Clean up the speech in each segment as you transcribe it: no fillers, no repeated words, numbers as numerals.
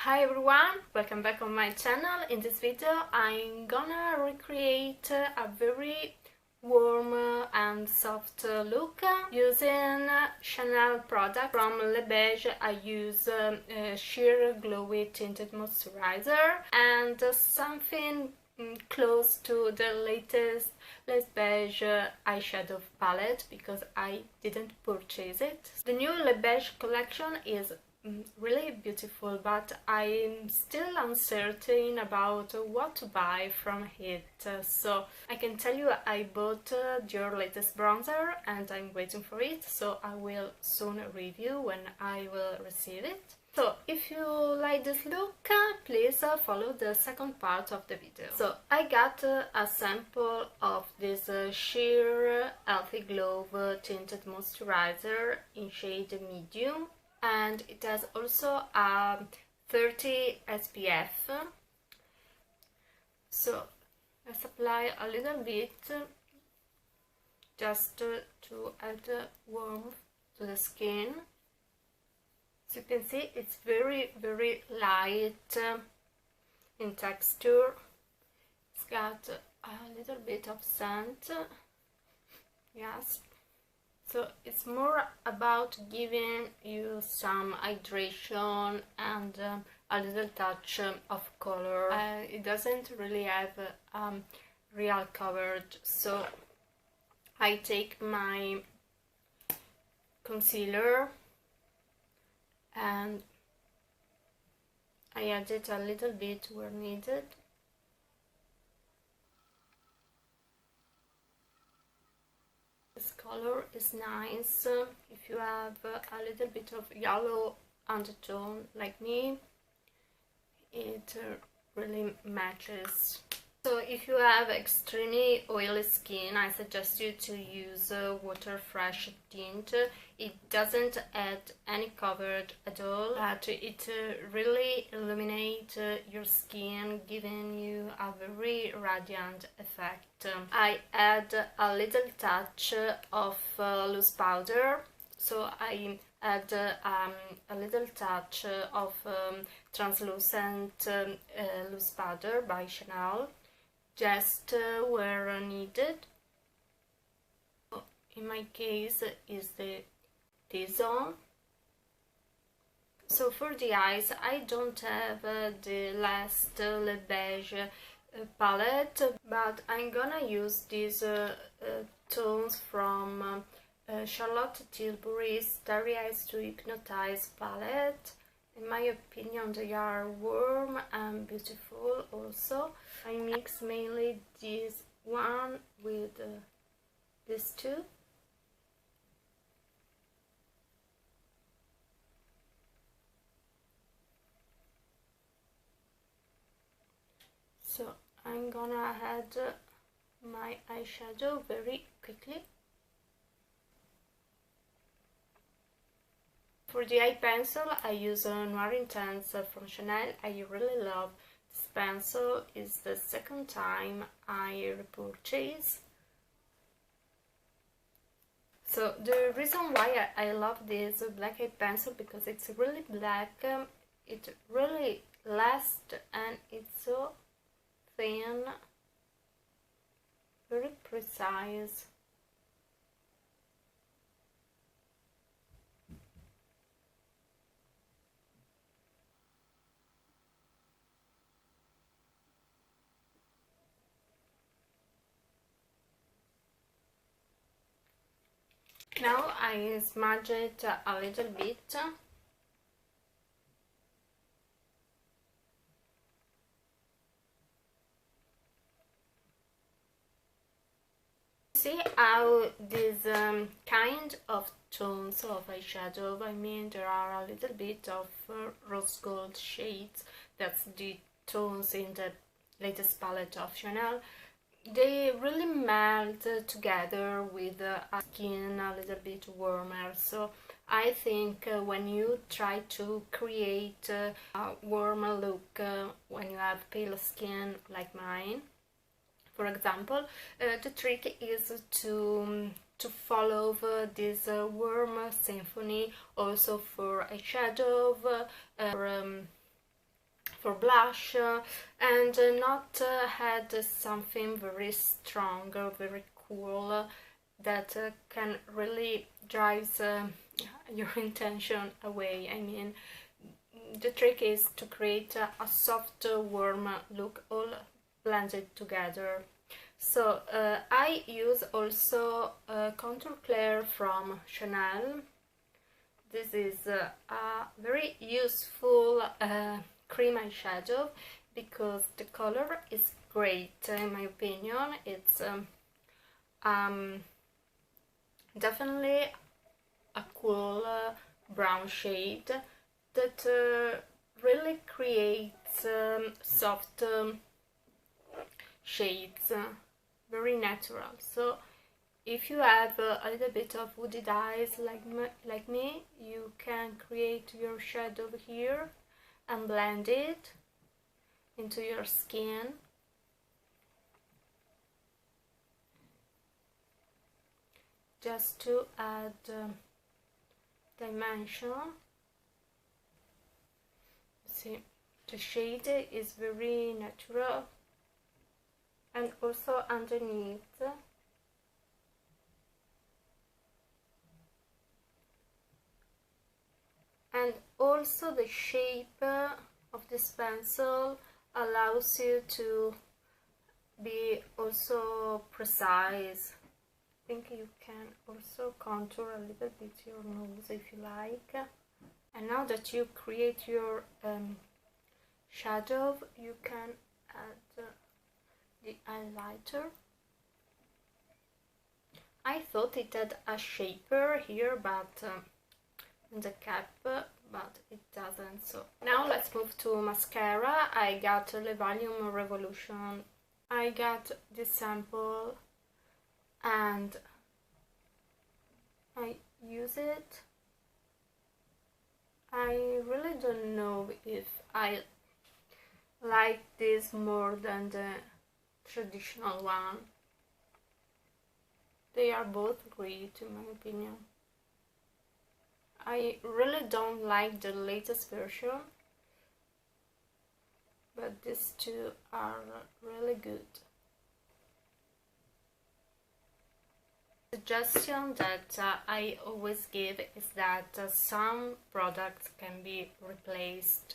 Hi everyone, welcome back on my channel. In this video I'm gonna recreate a very warm and soft look using Chanel product from Le Beige. I use sheer glowy tinted moisturizer and something close to the latest Le Beige eyeshadow palette because I didn't purchase it. The new Le Beige collection is really beautiful, but I'm still uncertain about what to buy from it. So I can tell you I bought your latest bronzer and I'm waiting for it, so I will soon review when I will receive it. So if you like this look, please follow the second part of the video. So I got a sample of this sheer Healthy Glow tinted moisturizer in shade medium, and it has also a 30 SPF. So let's apply a little bit just to add warmth to the skin. As you can see, it's very light in texture. It's got a little bit of scent, yes. So it's more about giving you some hydration and a little touch of color. It doesn't really have real coverage, so I take my concealer and I add it a little bit where needed. This color is nice if you have a little bit of yellow undertone like me. It really matches. So if you have extremely oily skin, I suggest you to use Water Fresh tint. It doesn't add any coverage at all, but it really illuminates your skin, giving you a very radiant effect. I add a little touch of loose powder, so I add a little touch of translucent loose powder by Chanel, just where needed. In my case is the T-zone. So for the eyes I don't have the last Le Beige palette, but I'm gonna use these tones from Charlotte Tilbury's Starry Eyes to Hypnotize palette. In my opinion, they are warm and beautiful also. I mix mainly this one with these two. So I'm gonna add my eyeshadow very quickly. For the eye pencil, I use a Noir Intense from Chanel. I really love this pencil. It's the second time I repurchase. So the reason why I love this black eye pencil, because it's really black, it really lasts and it's so thin, very precise. Now I smudge it a little bit. See how this kind of tones of eyeshadow, I mean there are a little bit of rose gold shades, that's the tones in the latest palette of Chanel. They really melt together with a skin a little bit warmer, so I think when you try to create a warmer look when you have pale skin like mine, for example, the trick is to follow this warm symphony also for eyeshadow, blush, and not had something very strong or very cool that can really drive your intention away. I mean, the trick is to create a soft, warm look all blended together. So I use also Contour Clair from Chanel. This is a very useful cream eyeshadow because the color is great in my opinion. It's definitely a cool brown shade that really creates soft shades, very natural. So if you have a little bit of wooded eyes like me, you can create your shadow here and blend it into your skin. Just to add dimension. See, the shade is very natural, and also underneath. And also the shape of this pencil allows you to be also precise. I think you can also contour a little bit your nose if you like. And now that you create your shadow, you can add the highlighter. I thought it had a shaper here, but in the cap, but it doesn't. So now let's move to mascara. I got Le Volume Revolution. I got this sample and I use it. I really don't know if I like this more than the traditional one. They are both great in my opinion. I really don't like the latest version, but these two are really good. Suggestion that I always give is that some products can be replaced,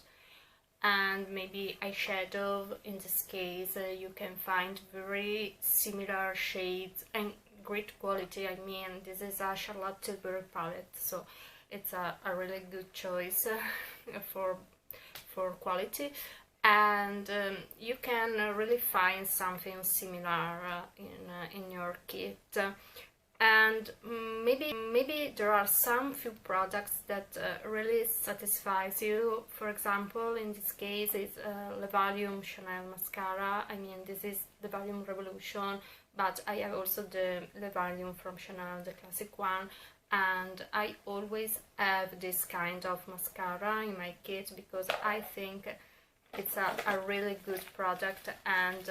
and maybe eyeshadow in this case you can find very similar shades and great quality. I mean, this is a Charlotte Tilbury palette, so it's a really good choice for quality, and you can really find something similar in your kit. And maybe there are some few products that really satisfies you. For example, in this case it's Le Volume Chanel mascara. I mean, this is the Volume Revolution, but I have also the Le Volume from Chanel, the classic one, and I always have this kind of mascara in my kit because I think it's a really good product, and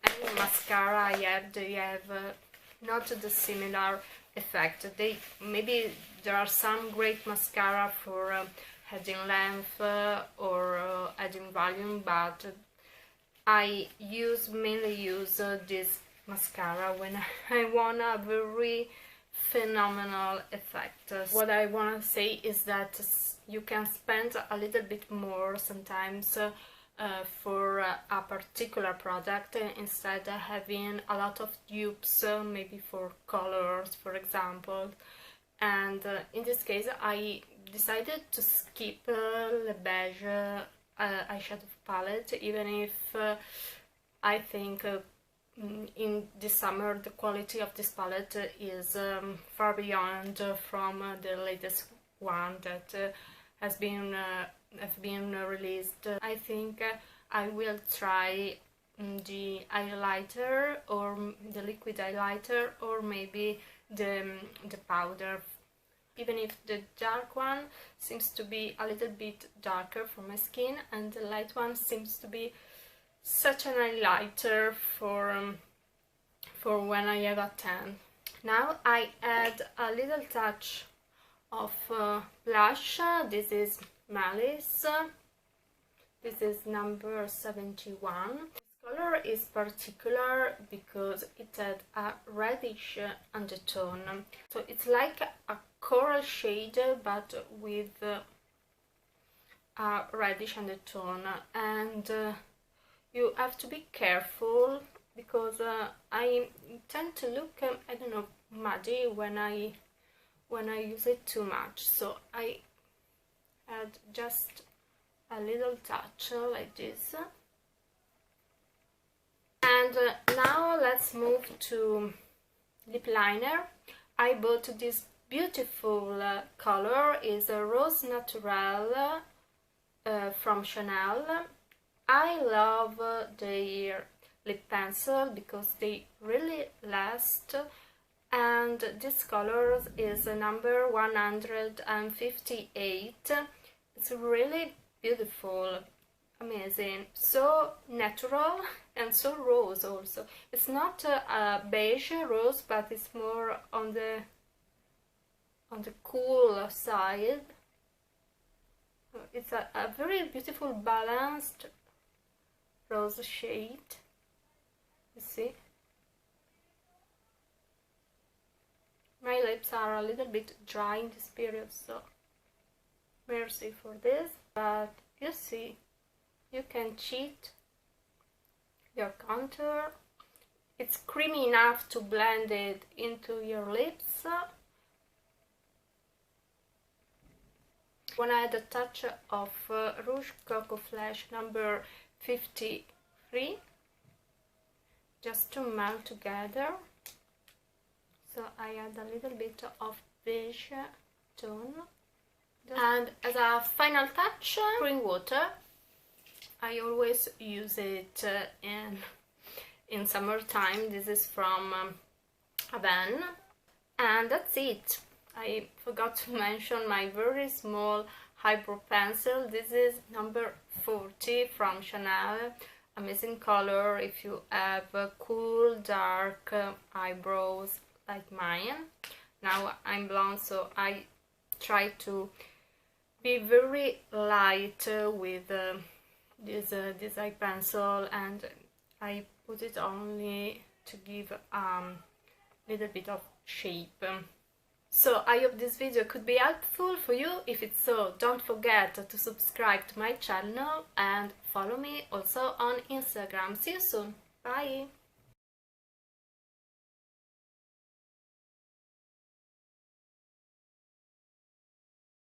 any mascara I have, they have not the similar effect. Maybe there are some great mascara for adding length or adding volume, but I mainly use this mascara when I want a very phenomenal effect. What I want to say is that you can spend a little bit more sometimes for a particular product instead of having a lot of dupes, maybe for colors, for example. And in this case I decided to skip the beige eyeshadow palette, even if I think in this summer the quality of this palette is far beyond from the latest one that has been released. I think I will try the highlighter, or the liquid highlighter, or maybe the powder, even if the dark one seems to be a little bit darker for my skin and the light one seems to be such an highlighter for when I have a tan. Now I add a little touch of blush. This is Malice. This is number 71. This color is particular because it had a reddish undertone. So it's like a coral shade but with a reddish undertone, and you have to be careful because I tend to look, I don't know, muddy when I use it too much. So I add just a little touch like this. And now let's move to lip liner. I bought this beautiful color, is a Rose Naturelle from Chanel. I love their lip pencil because they really last, and this color is number 158. It's really beautiful, amazing, so natural and so rose also. It's not a beige rose, but it's more on the cool side. It's a very beautiful balanced rose shade, you see. My lips are a little bit dry in this period, so mercy for this, but you see, you can cheat your contour. It's creamy enough to blend it into your lips. When I add a touch of Rouge Coco Flash number 53, just to melt together. So I add a little bit of beige tone. And as a final touch, spring water. I always use it in summertime. This is from Aven. And that's it. I forgot to mention my very small eyebrow pencil. This is number 40 from Chanel. Amazing color if you have cool dark eyebrows like mine. Now I'm blonde, so I try to be very light with this eye pencil, and I put it only to give a little bit of shape. So I hope this video could be helpful for you. If it's so, don't forget to subscribe to my channel and follow me also on Instagram. See you soon. Bye!